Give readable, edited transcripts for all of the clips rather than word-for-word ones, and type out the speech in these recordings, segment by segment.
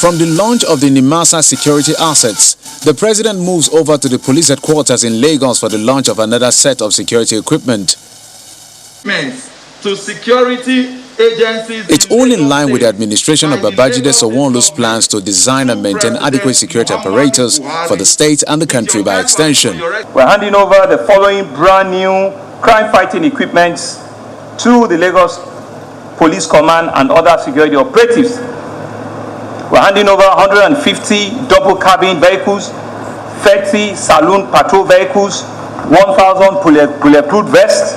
From the launch of the NIMASA security assets, the president moves over to the police headquarters in Lagos for the launch of another set of security equipment. To security agencies. It's all in line with the administration of Babajide Sanwo-Olu's plans to design and maintain adequate security apparatus for the state and the country by extension. We're handing over the following brand new crime-fighting equipment to the Lagos Police Command and other security operatives. We're handing over 150 double-cabin vehicles, 30 saloon patrol vehicles, 1,000 bulletproof vests,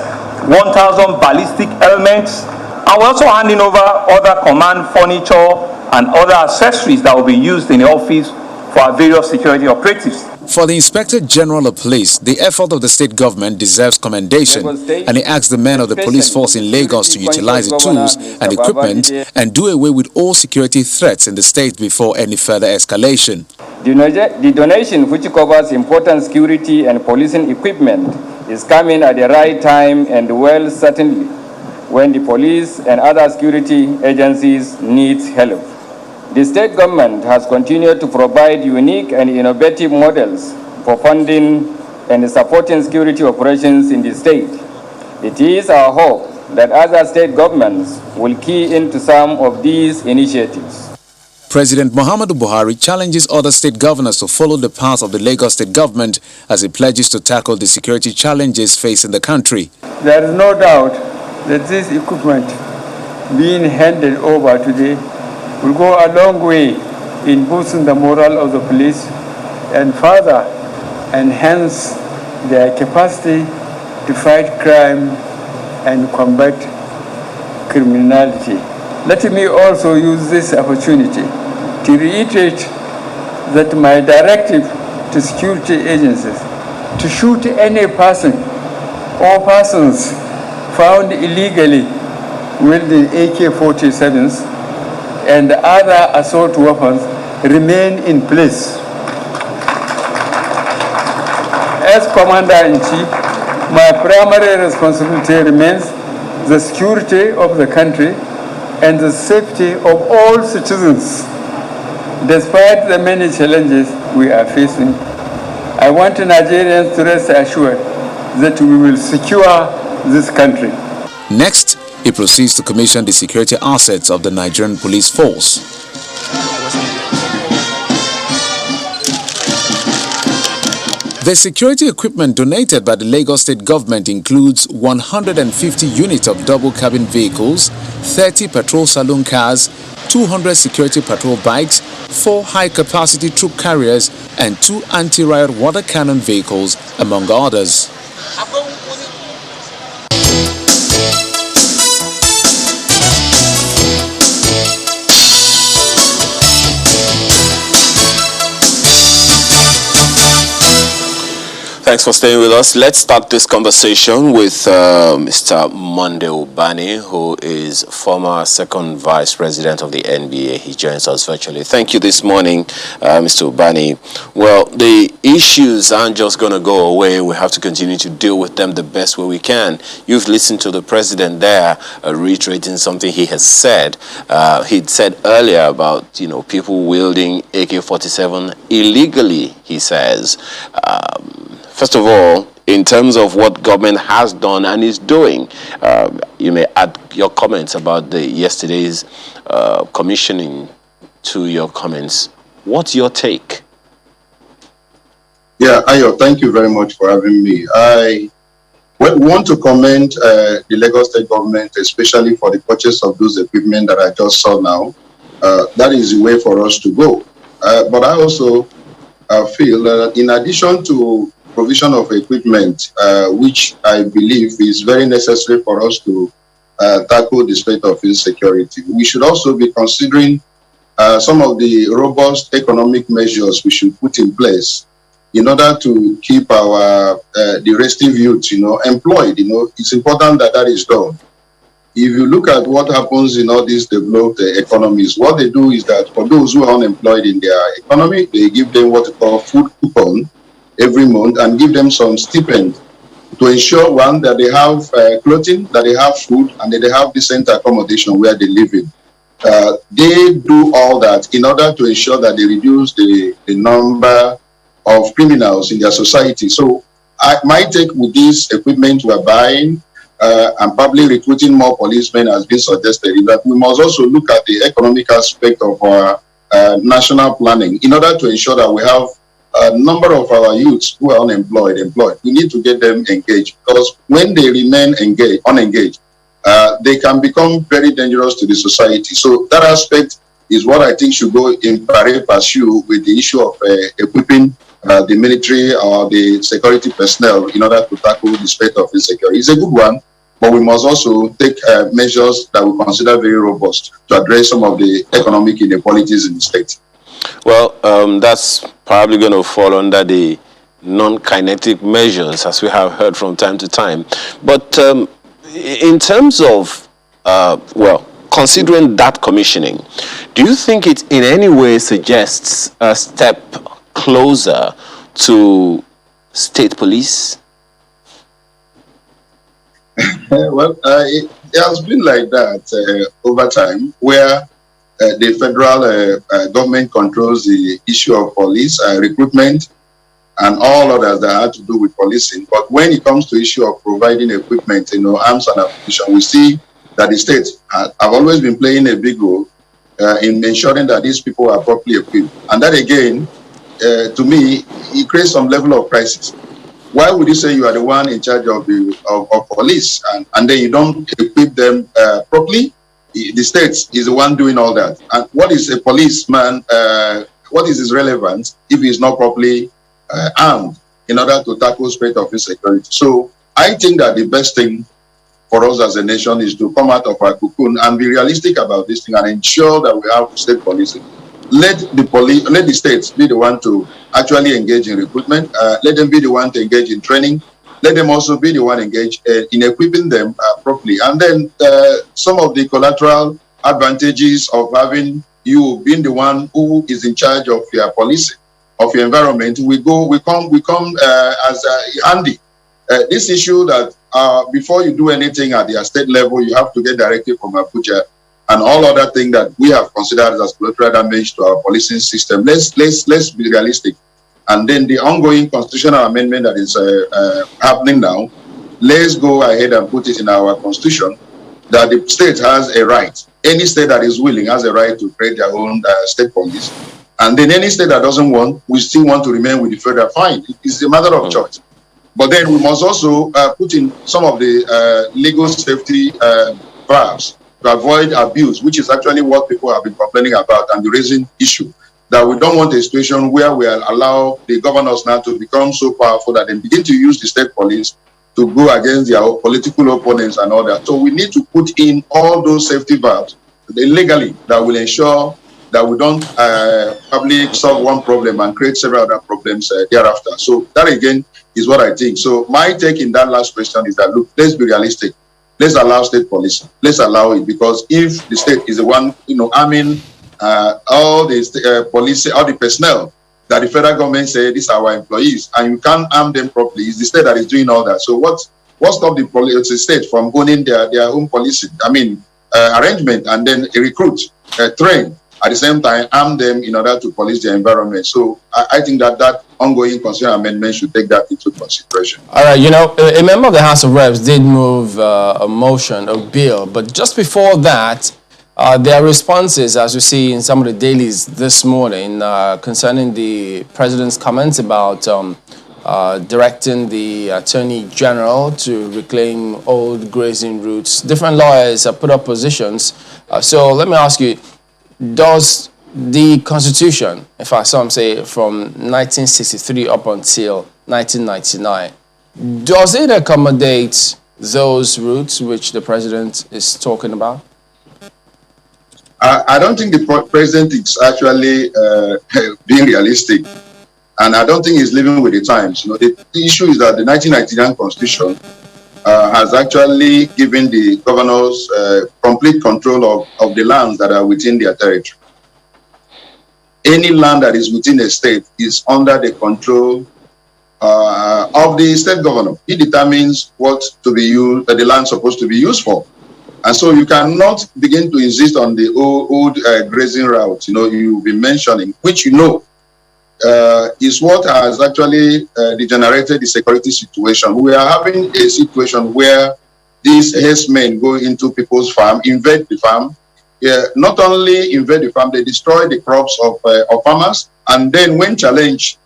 1,000 ballistic helmets, and we're also handing over other command furniture and other accessories that will be used in the office for our various security operatives. For the Inspector General of Police, the effort of the state government deserves commendation, and he asks the men of the police force in Lagos to utilize the tools and equipment and do away with all security threats in the state before any further escalation. The donation, which covers important security and policing equipment, is coming at the right time and well, certainly when the police and other security agencies need help. The state government has continued to provide unique and innovative models for funding and supporting security operations in the state. It is our hope that other state governments will key into some of these initiatives. President Muhammadu Buhari challenges other state governors to follow the path of the Lagos state government as he pledges to tackle the security challenges facing the country. There is no doubt that this equipment being handed over today will go a long way in boosting the morale of the police and further enhance their capacity to fight crime and combat criminality. Let me also use this opportunity to reiterate that my directive to security agencies to shoot any person or persons found illegally wielding AK-47s and other assault weapons remain in place. As Commander-in-Chief, my primary responsibility remains the security of the country and the safety of all citizens. Despite the many challenges we are facing, I want Nigerians to rest assured that we will secure this country. Next, he proceeds to commission the security assets of the Nigerian police force. The security equipment donated by the Lagos state government includes 150 units of double-cabin vehicles, 30 patrol saloon cars, 200 security patrol bikes, 4 high-capacity troop carriers, and 2 anti-riot water cannon vehicles, among others. Thanks for staying with us. Let's start this conversation with Mr. Monday Ubani, who is former second vice president of the NBA. He joins us virtually. Thank you this morning, Mr. Ubani. Well, the issues aren't just going to go away. We have to continue to deal with them the best way we can. You've listened to the president there reiterating something he has said. He'd said earlier about, people wielding AK-47 illegally, he says. First of all, in terms of what government has done and is doing, you may add your comments about yesterday's commissioning to your comments. What's your take? Yeah, Ayo, thank you very much for having me. I want to commend the Lagos state government, especially for the purchase of those equipment that I just saw now. That is the way for us to go. But I also feel that in addition to provision of equipment, which I believe is very necessary for us to tackle the state of insecurity, we should also be considering some of the robust economic measures we should put in place in order to keep our the restive youth, employed. It's important that that is done. If you look at what happens in all these developed economies, what they do is that for those who are unemployed in their economy, they give them what we call food coupon every month and give them some stipend to ensure, one, that they have clothing, that they have food, and that they have decent accommodation where they live in. they do all that in order to ensure that they reduce the number of criminals in their society. So my take with this equipment we're buying and probably recruiting more policemen has been suggested is that we must also look at the economic aspect of our national planning in order to ensure that we have a number of our youths who are unemployed, employed. We need to get them engaged, because when they remain unengaged, they can become very dangerous to the society. So that aspect is what I think should go in pari passu with the issue of equipping the military or the security personnel in order to tackle the state of insecurity. It's a good one, but we must also take measures that we consider very robust to address some of the economic inequalities in the state. Well, that's probably going to fall under the non-kinetic measures, as we have heard from time to time. But in terms of, considering that commissioning, do you think it in any way suggests a step closer to state police? Well, it has been like that over time, where the federal government controls the issue of police recruitment and all others that have to do with policing. But when it comes to issue of providing equipment, arms and ammunition, we see that the states have always been playing a big role in ensuring that these people are properly equipped. And that again, to me, it creates some level of crisis. Why would you say you are the one in charge of police and then you don't equip them properly? The state is the one doing all that. And what is a policeman, what is his relevance if he is not properly armed in order to tackle state of insecurity? So I think that the best thing for us as a nation is to come out of our cocoon and be realistic about this thing and ensure that we have state policing. Let the states be the one to actually engage in recruitment. Let them be the one to engage in training. Let them also be the one engaged in equipping them properly. And then some of the collateral advantages of having you being the one who is in charge of your policing, of your environment, we come as handy. This issue that before you do anything at the state level, you have to get directive from Abuja and all other things that we have considered as collateral damage to our policing system. Let's be realistic. And then the ongoing constitutional amendment that is happening now, let's go ahead and put it in our constitution that the state has a right. Any state that is willing has a right to create their own state police. And then any state that doesn't want, we still want to remain with the federal fine. It's a matter of choice. But then we must also put in some of the legal safety valves to avoid abuse, which is actually what people have been complaining about and the raising issue. That we don't want a situation where we allow the governors now to become so powerful that they begin to use the state police to go against their political opponents and all that. So we need to put in all those safety valves legally that will ensure that we don't probably solve one problem and create several other problems thereafter. So that again is what I think. So my take in that last question is that, look, let's be realistic. Let's allow state police. Let's allow it, because if the state is the one, arming all the police, all the personnel that the federal government say these are our employees, and you can't arm them properly, it's the state that is doing all that. So what stops the state from owning their own policing? Arrangement, and then recruit, train, at the same time arm them in order to police their environment. So I think that ongoing constitutional amendment should take that into consideration. All right, a member of the House of Reps did move a motion, a bill, but just before that, there are responses, as you see in some of the dailies this morning, concerning the president's comments about directing the Attorney General to reclaim old grazing routes. Different lawyers have put up positions. So let me ask you, does the Constitution, if I some say from 1963 up until 1999, does it accommodate those routes which the president is talking about? I don't think the president is actually being realistic, and I don't think he's living with the times. The issue is that the 1999 Constitution has actually given the governors complete control of the lands that are within their territory. Any land that is within a state is under the control of the state governor. He determines what to be used, the land supposed to be used for. And so you cannot begin to insist on the old grazing route, you've been mentioning, which is what has actually degenerated the security situation. We are having a situation where these herdsmen go into people's farm, invade the farm. Not only invade the farm, they destroy the crops of farmers. And then when challenged,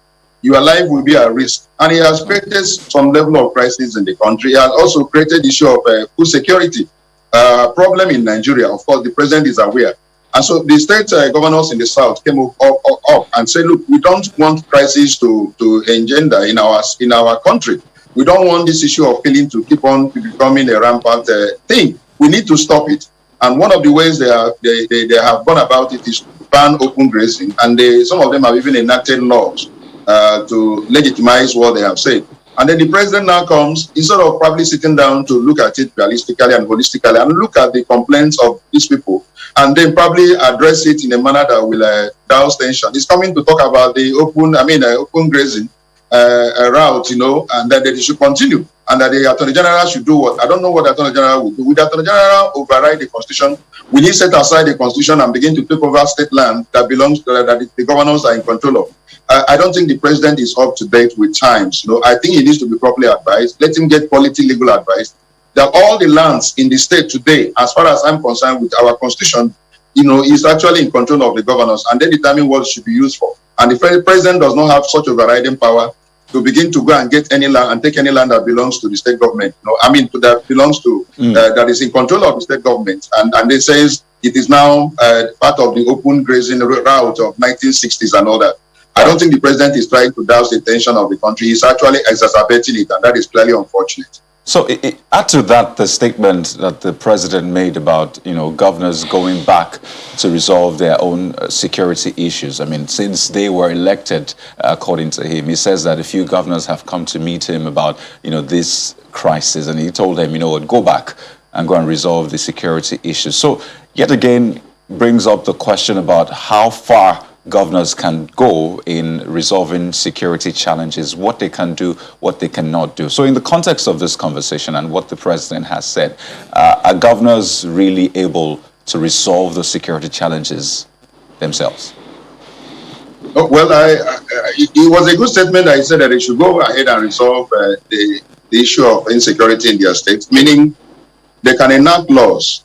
your life will be at risk. And it has created some level of crisis in the country. It has also created the issue of food security problem in Nigeria. Of course, the president is aware. And so the state governors in the south came up and said, look, we don't want crisis to engender in our country. We don't want this issue of killing to keep on becoming a rampant thing. We need to stop it. And one of the ways they have gone about it is to ban open grazing. And some of them have even enacted laws to legitimize what they have said. And then the president now comes, instead of probably sitting down to look at it realistically and holistically and look at the complaints of these people, and then probably address it in a manner that will douse tension. He's coming to talk about the open grazing route, and that they should continue, and that the Attorney General should do what? I don't know what the Attorney General will do. Will the Attorney General override the Constitution? Will he set aside the Constitution and begin to take over state land that belongs to that the governors are in control of? I don't think the president is up to date with times. I think he needs to be properly advised. Let him get quality legal advice. That all the lands in the state today, as far as I'm concerned with our Constitution, is actually in control of the governors, and they determine what it should be used for. And the president does not have such overriding power to begin to go and get any land and take any land that belongs to the state government. That belongs to that is in control of the state government, and it says it is now part of the open grazing route of 1960s and all that. I don't think the president is trying to douse the tension of the country. He's actually exacerbating it, and that is clearly unfortunate. So add to that the statement that the president made about, governors going back to resolve their own security issues. I mean, since they were elected, according to him, he says that a few governors have come to meet him about, this crisis. And he told them, go back and go and resolve the security issues. So yet again, brings up the question about how far governors can go in resolving security challenges, what they can do, what they cannot do. So in the context of this conversation and what the president has said, are governors really able to resolve the security challenges themselves? Oh, well, it was a good statement that he said that they should go ahead and resolve the issue of insecurity in their states, meaning they can enact laws,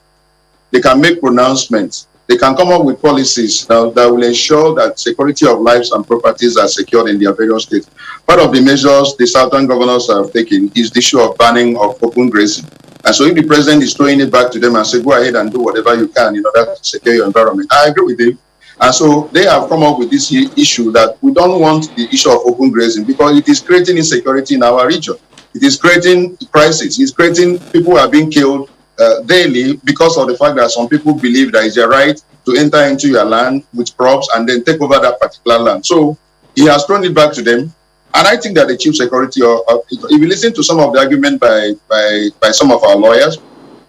they can make pronouncements, they can come up with policies that will ensure that security of lives and properties are secured in their various states. Part of the measures the southern governors have taken is the issue of banning of open grazing. And so if the president is throwing it back to them and say, go ahead and do whatever you can in order to secure your environment, I agree with him. And so they have come up with this issue that we don't want the issue of open grazing because it is creating insecurity in our region. It is creating crisis. It's creating people who are being killed daily because of the fact that some people believe that it's their right to enter into your land with crops and then take over that particular land. So he has thrown it back to them. And I think that the chief security, if you listen to some of the argument by some of our lawyers,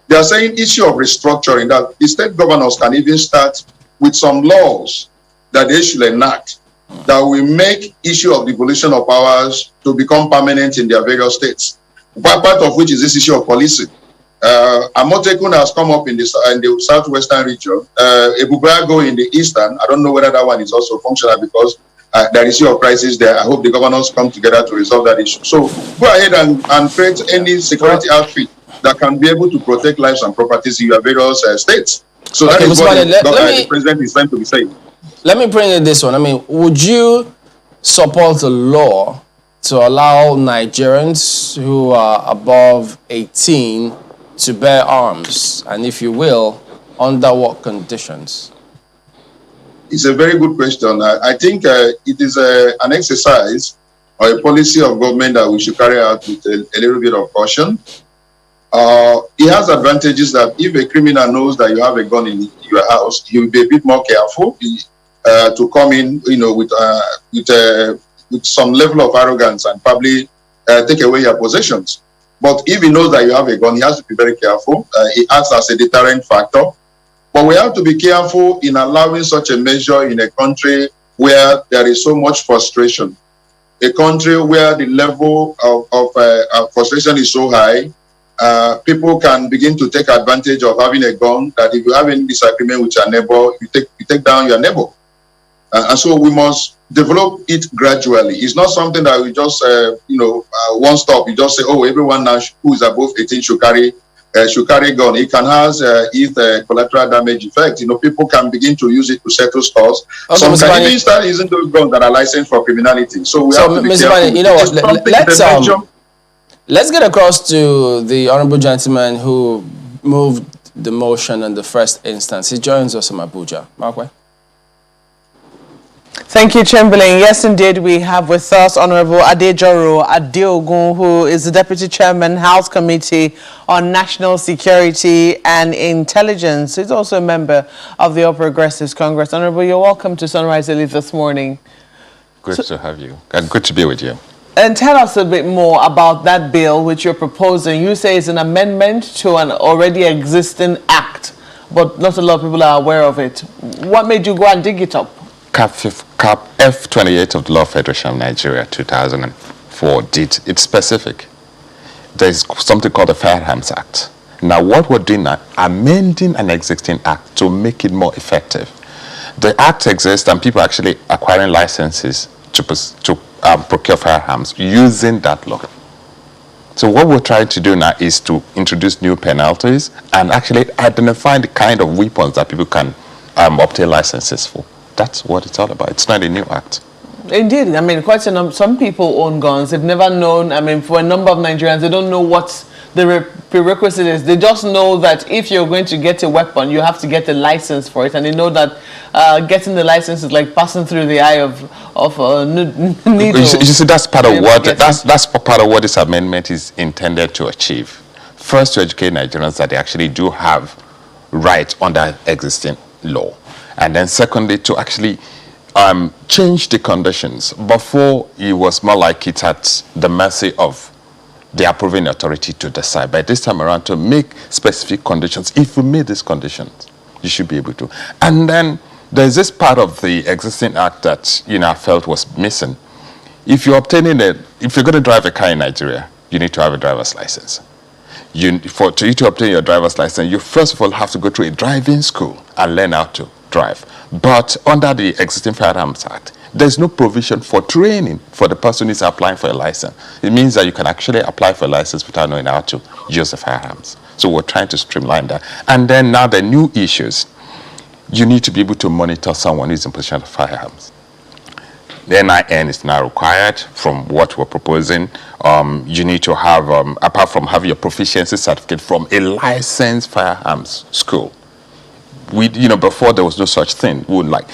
they are saying issue of restructuring, that the state governors can even start with some laws that they should enact that will make issue of devolution of powers to become permanent in their various states. Part of which is this issue of policing. Amotekun has come up in the southwestern region. Ebubago in the eastern. I don't know whether that one is also functional because there is issue of crisis there. I hope the governors come together to resolve that issue. So go ahead and create any security outfit that can be able to protect lives and properties in your various states. So that is what the president is trying to be saying. Let me bring in this one. I mean, would you support a law to allow Nigerians who are above 18 to bear arms, and if you will, under what conditions? It's a very good question. I think it is an exercise or a policy of government that we should carry out with a little bit of caution. It has advantages that if a criminal knows that you have a gun in your house, he will be a bit more careful to come in, with some level of arrogance and probably take away your possessions. But if he knows that you have a gun, he has to be very careful. It acts as a deterrent factor. But we have to be careful in allowing such a measure in a country where there is so much frustration, a country where the level of frustration is so high, people can begin to take advantage of having a gun, that if you have any disagreement with your neighbor, you take down your neighbor. And so we must develop it gradually. It's not something that we just, one stop. You just say, oh, everyone now who is above 18 should carry a gun. It can have collateral damage effect. People can begin to use it to settle scores. Okay, Some Mr. can Bani, even start using those guns that are licensed for criminality. So we have to be Mr. careful. Bani, you know what? Let's get across to the honorable gentleman who moved the motion in the first instance. He joins us from Abuja. Markway. Thank you, Chamberlain. Yes, indeed, we have with us Honorable Adejoro Adeogun, who is the Deputy Chairman, House Committee on National Security and Intelligence. He's also a member of the All Progressives Congress. Honorable, you're welcome to Sunrise Elite this morning. Good to have you, and good to be with you. And tell us a bit more about that bill which you're proposing. You say it's an amendment to an already existing act, but not a lot of people are aware of it. What made you go and dig it up? Cap F28 of the Law Federation of Nigeria 2004 it's specific. There's something called the Firearms Act. Now what we're doing now, amending an existing act to make it more effective. The act exists and people are actually acquiring licenses to procure firearms using that law. So what we're trying to do now is to introduce new penalties and actually identify the kind of weapons that people can obtain licenses for. That's what it's all about. It's not a new act. Indeed. I mean, quite some people own guns. They've never known, I mean, for a number of Nigerians, they don't know what the prerequisite is. They just know that if you're going to get a weapon, you have to get a license for it. And they know that getting the license is like passing through the eye of a needle. You see, that's part of what this amendment is intended to achieve. First, to educate Nigerians that they actually do have rights under existing law. And then secondly, to actually change the conditions. Before, it was more like it's at the mercy of the approving authority to decide. But this time around, to make specific conditions, if you meet these conditions, you should be able to. And then there's this part of the existing act that I felt was missing. If you're going to drive a car in Nigeria, you need to have a driver's license. For you to obtain your driver's license, you first of all have to go to a driving school and learn how to drive. But under the existing Firearms Act, there's no provision for training for the person who is applying for a license. It means that you can actually apply for a license without knowing how to use the firearms. So we're trying to streamline that. And then now the new issues, you need to be able to monitor someone who's in possession of firearms. The NIN is now required from what we're proposing. You need to have, apart from having your proficiency certificate from a licensed firearms school. Before there was no such thing. We would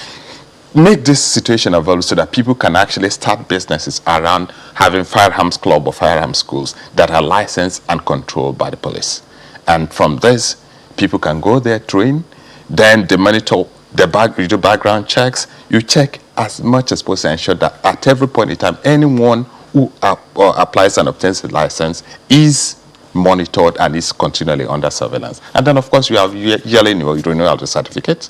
make this situation available so that people can actually start businesses around having firearms club or firearms schools that are licensed and controlled by the police. And from this, people can go there, train, then they monitor you do background checks, you check as much as possible, ensure that at every point in time, anyone who applies and obtains a license is monitored and is continually under surveillance. And then, of course, you have yearly renewal of the certificate,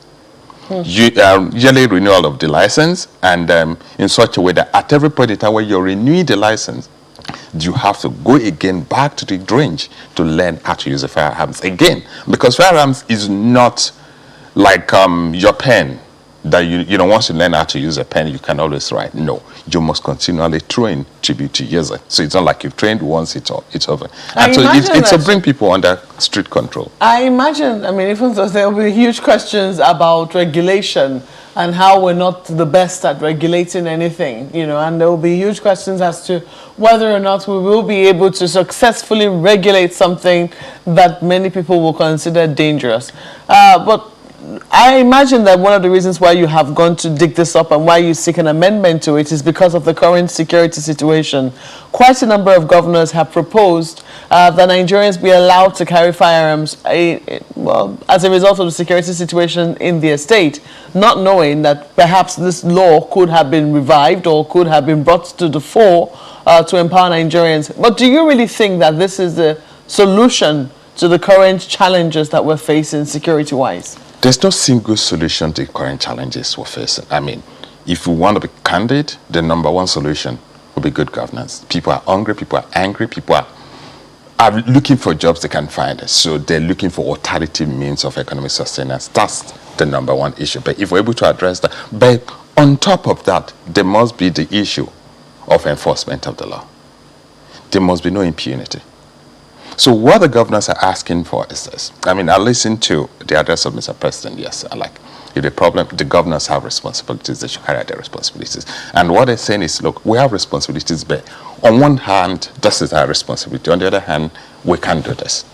yearly renewal of the license, and in such a way that at every point in time when you're renewing the license, you have to go again back to the range to learn how to use the firearms again. Because firearms is not like your pen, that once you learn how to use a pen, you can always write. No, you must continually train to be to use it. So it's not like you've trained once, it's over. And so it's to bring people under strict control. I imagine, even though there will be huge questions about regulation and how we're not the best at regulating anything, and there will be huge questions as to whether or not we will be able to successfully regulate something that many people will consider dangerous. But I imagine that one of the reasons why you have gone to dig this up and why you seek an amendment to it is because of the current security situation. Quite a number of governors have proposed that Nigerians be allowed to carry firearms as a result of the security situation in their state, not knowing that perhaps this law could have been revived or could have been brought to the fore to empower Nigerians. But do you really think that this is the solution to the current challenges that we're facing security-wise? There's no single solution to the current challenges we're facing. If we want to be candid, the number one solution will be good governance. People are hungry, people are angry, people are are looking for jobs they can find. So they're looking for alternative means of economic sustenance. That's the number one issue. But if we're able to address that, but on top of that, there must be the issue of enforcement of the law. There must be no impunity. So what the governors are asking for is this. I mean, I listened to the address of Mr. President. Yes, I like. If the problem, the governors have responsibilities, they should carry out their responsibilities. And what they're saying is, look, we have responsibilities, but on one hand, this is our responsibility. On the other hand, we can't do this.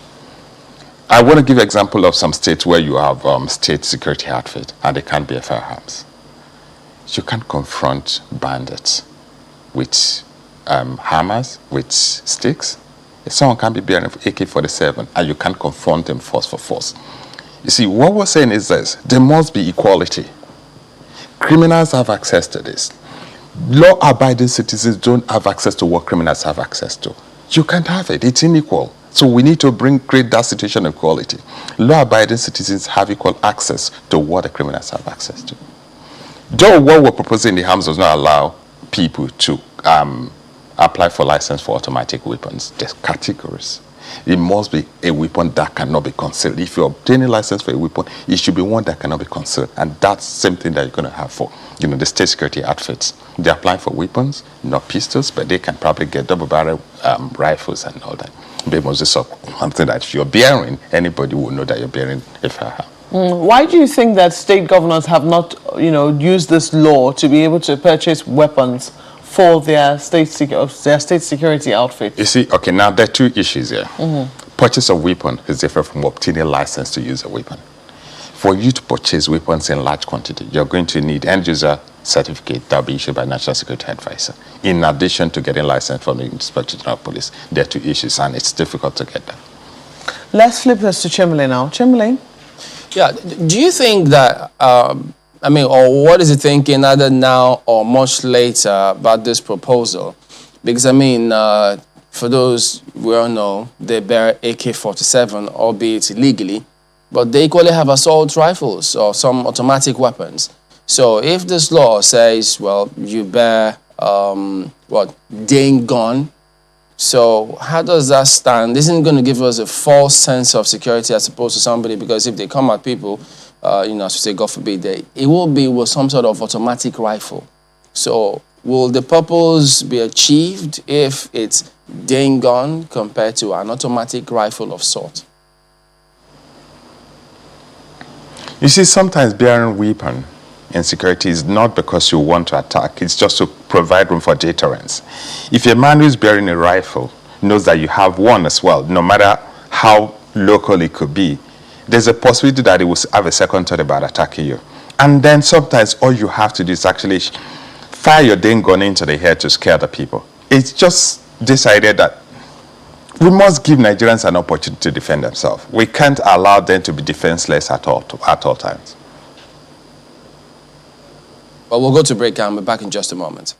I want to give an example of some states where you have state security outfit and they can't bear firearms. You can't confront bandits with hammers, with sticks. If someone can be bearing AK-47 and you can't confront them force for force. You see, what we're saying is this: there must be equality. Criminals have access to this. Law-abiding citizens don't have access to what criminals have access to. You can't have it. It's unequal. So we need to create that situation of equality. Law-abiding citizens have equal access to what the criminals have access to. Though what we're proposing in the Arms does not allow people to apply for license for automatic weapons. There's categories. It must be a weapon that cannot be concealed. If you're obtaining a license for a weapon, it should be one that cannot be concealed. And that's the same thing that you're going to have for, the state security outfits. They're applying for weapons, not pistols, but they can probably get double-barrel rifles and all that. They must be something that if you're bearing, anybody will know that you're bearing a firearm. Why do you think that state governors have not, used this law to be able to purchase weapons for their state security outfit? You see, okay, now there are two issues here. Purchase of weapon is different from obtaining a license to use a weapon. For you to purchase weapons in large quantity, you're going to need end-user certificate that will be issued by National Security Advisor. In addition to getting license from the Inspector General of Police, there are two issues, and it's difficult to get that. Let's flip this to Chimley now. Chimley? Yeah, do you think that, or what is he thinking either now or much later about this proposal? Because, for those we all know, they bear AK-47, albeit illegally, but they equally have assault rifles or some automatic weapons. So if this law says, well, you bear, Dane gun, so how does that stand? Isn't it going to give us a false sense of security as opposed to somebody, because if they come at people, as we say, God forbid, it will be with some sort of automatic rifle. So will the purpose be achieved if it's Dane gun compared to an automatic rifle of sort? You see, sometimes bearing weapon in security is not because you want to attack, it's just to provide room for deterrence. If a man who's bearing a rifle knows that you have one as well, no matter how local it could be, there's a possibility that he will have a second thought about attacking you. And then sometimes all you have to do is actually fire your dang gun into the head to scare the people. It's just this idea that we must give Nigerians an opportunity to defend themselves. We can't allow them to be defenseless at all times. Well, we'll go to break and we'll be back in just a moment.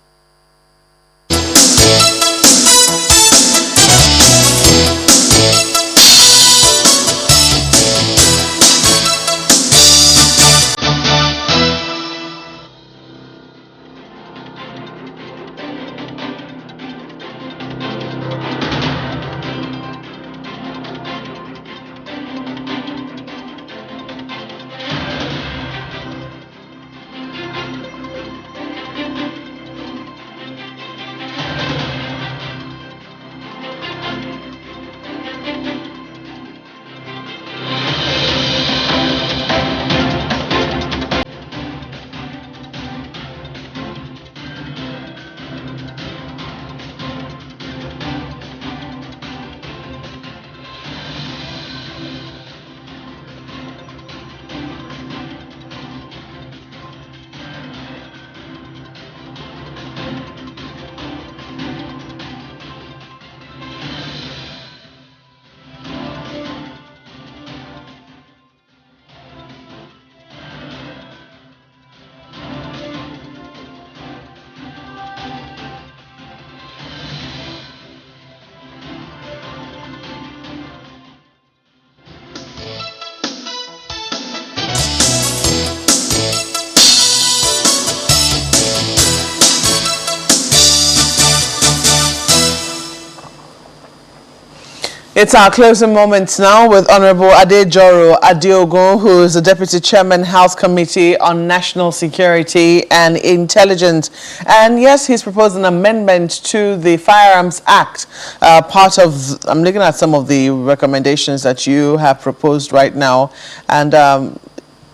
It's our closing moments now with Honorable Adejoro Adeogun, who is the Deputy Chairman, House Committee on National Security and Intelligence. And yes, he's proposed an amendment to the Firearms Act. Part of, I'm looking at some of the recommendations that you have proposed right now. And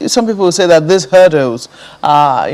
some people will say that these hurdles are,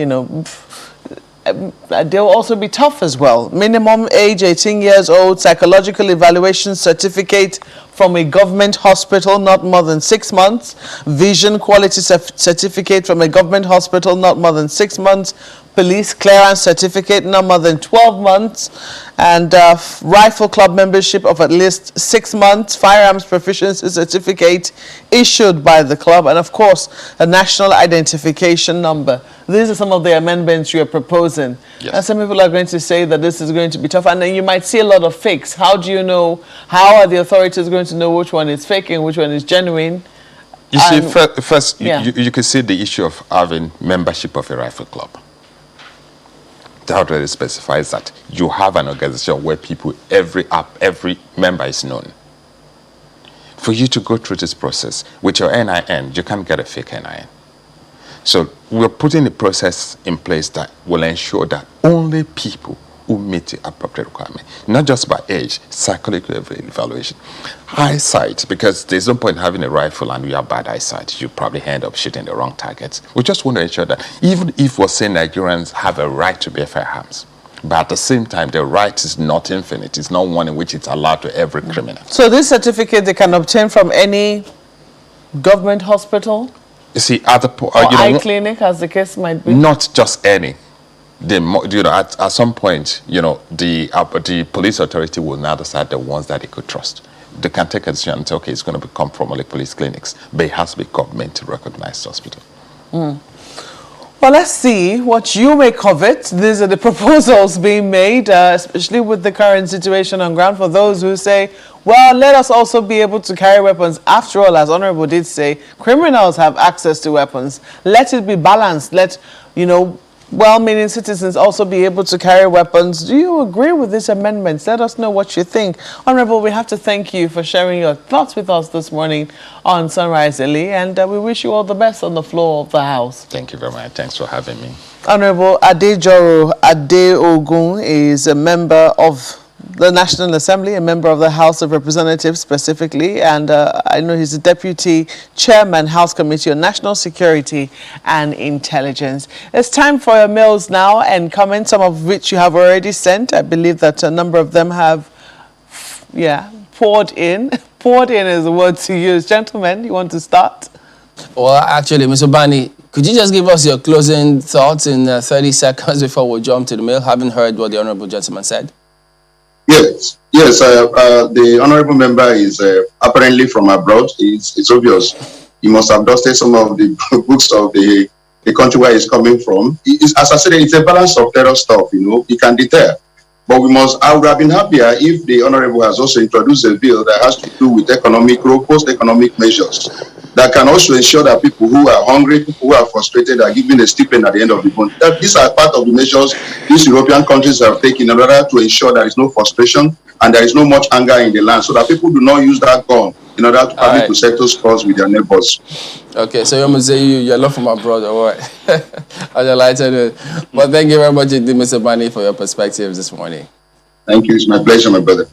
they'll also be tough as well. Minimum age 18 years old, psychological evaluation certificate from a government hospital, not more than 6 months. Vision quality certificate from a government hospital, not more than 6 months. Police clearance certificate, not more than 12 months. And rifle club membership of at least 6 months. Firearms proficiency certificate issued by the club. And of course, a national identification number. These are some of the amendments you are proposing. Yes. And some people are going to say that this is going to be tough. And then you might see a lot of fakes. How do you know? How are the authorities going to know which one is fake and which one is genuine? You see, first, you can see the issue of having membership of a rifle club. That already specifies that you have an organization where people, every member is known. For you to go through this process with your NIN, you can't get a fake NIN. So we're putting a process in place that will ensure that only people who meet the appropriate requirement, not just by age, psychological evaluation, eyesight, because there's no point in having a rifle and you have bad eyesight. You probably end up shooting the wrong targets. We just want to ensure that even if we're saying Nigerians have a right to bear firearms, but at the same time, the right is not infinite. It's not one in which it's allowed to every criminal. So this certificate they can obtain from any government hospital? You see, at the eye clinic, as the case might be? Not just any. At some point, the police authority will now decide the ones that they could trust. They can take a decision and say, okay, it's going to become from only police clinics, but it has to be government-recognized hospital. Well, let's see what you make of it. These are the proposals being made, especially with the current situation on ground, for those who say, well, let us also be able to carry weapons. After all, as Honorable did say, criminals have access to weapons. Let it be balanced. Let, well-meaning citizens also be able to carry weapons. Do you agree with these amendments? Let us know what you think. Honorable, we have to thank you for sharing your thoughts with us this morning on Sunrise Early, and we wish you all the best on the floor of the House. Thank you very much. Thanks for having me. Honorable Adejoro Adeogun is a member of the National Assembly, a member of the House of Representatives specifically, and I know he's the Deputy Chairman, House Committee on National Security and Intelligence. It's time for your mails now and comments, some of which you have already sent. I believe that a number of them have, poured in. Poured in is the word to use. Gentlemen, you want to start? Well, actually, Mr. Bani, could you just give us your closing thoughts in 30 seconds before we jump to the mail, having heard what the Honorable Gentleman said? Yes. The honorable member is apparently from abroad. It's obvious. He must have dusted some of the books of the country where he's coming from. As I said, it's a balance of terror stuff, It can deter. But I would have been happier if the honorable has also introduced a bill that has to do with robust economic measures that can also ensure that people who are hungry, people who are frustrated are given a stipend at the end of the month. These are part of the measures these European countries have taken in order to ensure there is no frustration and there is no much anger in the land, so that people do not use that gun in order to to settle scores with their neighbors. Okay, so you must say you're not from abroad, or what? On your lighter note. Well, thank you very much, Mr. Bani, for your perspective this morning. Thank you. It's my pleasure, my brother.